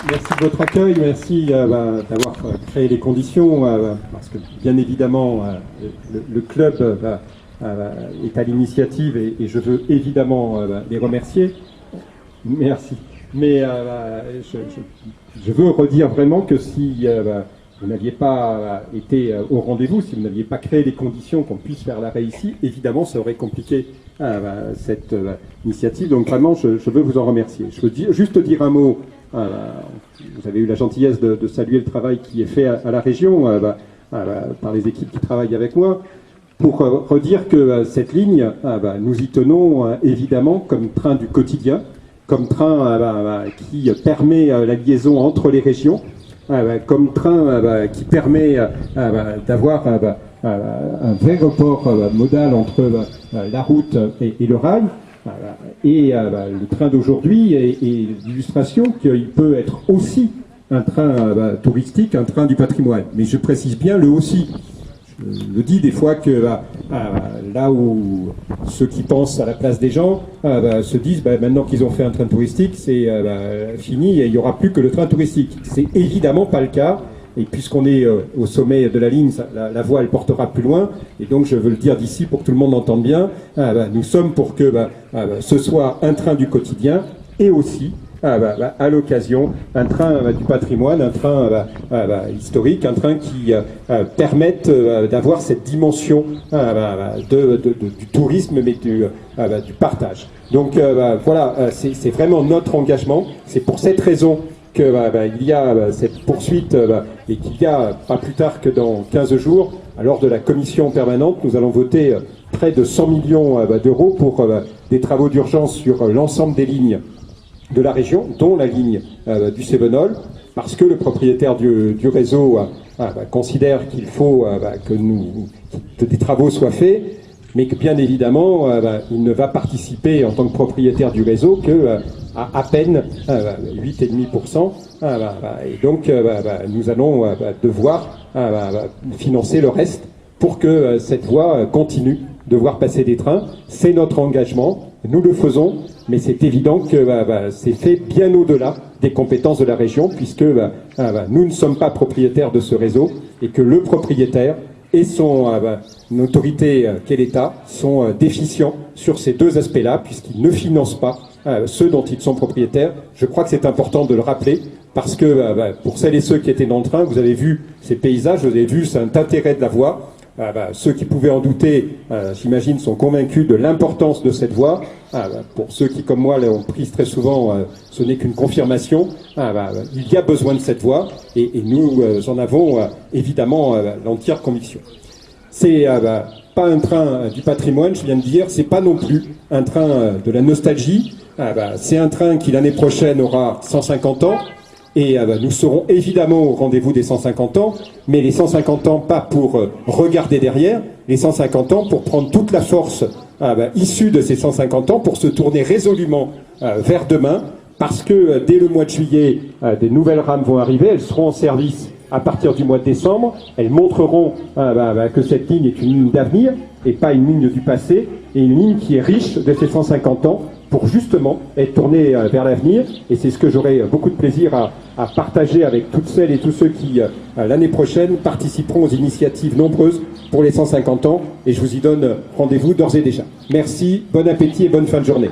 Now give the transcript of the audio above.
Merci de votre accueil, merci d'avoir créé les conditions, parce que bien évidemment le club est à l'initiative et je veux évidemment les remercier. Merci. Mais je veux redire vraiment que si vous n'aviez pas été au rendez-vous, si vous n'aviez pas créé les conditions qu'on puisse faire l'arrêt ici, évidemment ça aurait compliqué cette initiative. Donc vraiment je veux vous en remercier. Je veux juste dire un mot. Vous avez eu la gentillesse de saluer le travail qui est fait à la région par les équipes qui travaillent avec moi, pour redire que cette ligne, nous y tenons évidemment comme train du quotidien, comme train qui permet la liaison entre les régions, comme train qui permet d'avoir un vrai report modal entre la route et le rail. Et le train d'aujourd'hui est l'illustration qu'il peut être aussi un train touristique, un train du patrimoine. Mais je précise bien le aussi. Je le dis des fois que là où ceux qui pensent à la place des gens se disent maintenant qu'ils ont fait un train touristique, c'est fini et il n'y aura plus que le train touristique. C'est évidemment pas le cas. Et puisqu'on est au sommet de la ligne, la voie elle portera plus loin. Et donc je veux le dire d'ici pour que tout le monde entende bien. Nous sommes pour que ce soit un train du quotidien et aussi à l'occasion un train du patrimoine, un train historique, un train qui permette d'avoir cette dimension du tourisme mais du partage. Donc voilà, c'est vraiment notre engagement. C'est pour cette raison qu'il y a cette poursuite et qu'il y a, pas plus tard que dans 15 jours, lors de la commission permanente, nous allons voter près de 100 millions d'euros pour des travaux d'urgence sur l'ensemble des lignes de la région, dont la ligne du Cévenol, parce que le propriétaire du réseau considère qu'il faut que des travaux soient faits, mais que bien évidemment, il ne va participer en tant que propriétaire du réseau que à peine 8,5%. Et donc, nous allons devoir financer le reste pour que cette voie continue de voir passer des trains. C'est notre engagement, nous le faisons, mais c'est évident que c'est fait bien au-delà des compétences de la région, puisque nous ne sommes pas propriétaires de ce réseau et que le propriétaire et son autorité qu'est l'État sont déficients sur ces deux aspects-là, puisqu'ils ne financent pas ceux dont ils sont propriétaires. Je crois que c'est important de le rappeler, parce que pour celles et ceux qui étaient dans le train, vous avez vu ces paysages, vous avez vu cet intérêt de la voie. Ceux qui pouvaient en douter, j'imagine, sont convaincus de l'importance de cette voie. Pour ceux qui, comme moi, l'ont prise très souvent, ce n'est qu'une confirmation. Il y a besoin de cette voie et nous en avons évidemment l'entière conviction. C'est pas un train du patrimoine, je viens de dire, c'est pas non plus un train de la nostalgie. C'est un train qui l'année prochaine aura 150 ans. Et nous serons évidemment au rendez-vous des 150 ans, mais les 150 ans pas pour regarder derrière, les 150 ans pour prendre toute la force issue de ces 150 ans pour se tourner résolument vers demain, parce que dès le mois de juillet, des nouvelles rames vont arriver, elles seront en service à partir du mois de décembre, elles montreront que cette ligne est une ligne d'avenir et pas une ligne du passé, et une ligne qui est riche de ces 150 ans, pour justement être tourné vers l'avenir. Et c'est ce que j'aurai beaucoup de plaisir à partager avec toutes celles et tous ceux qui, l'année prochaine, participeront aux initiatives nombreuses pour les 150 ans. Et je vous y donne rendez-vous d'ores et déjà. Merci, bon appétit et bonne fin de journée.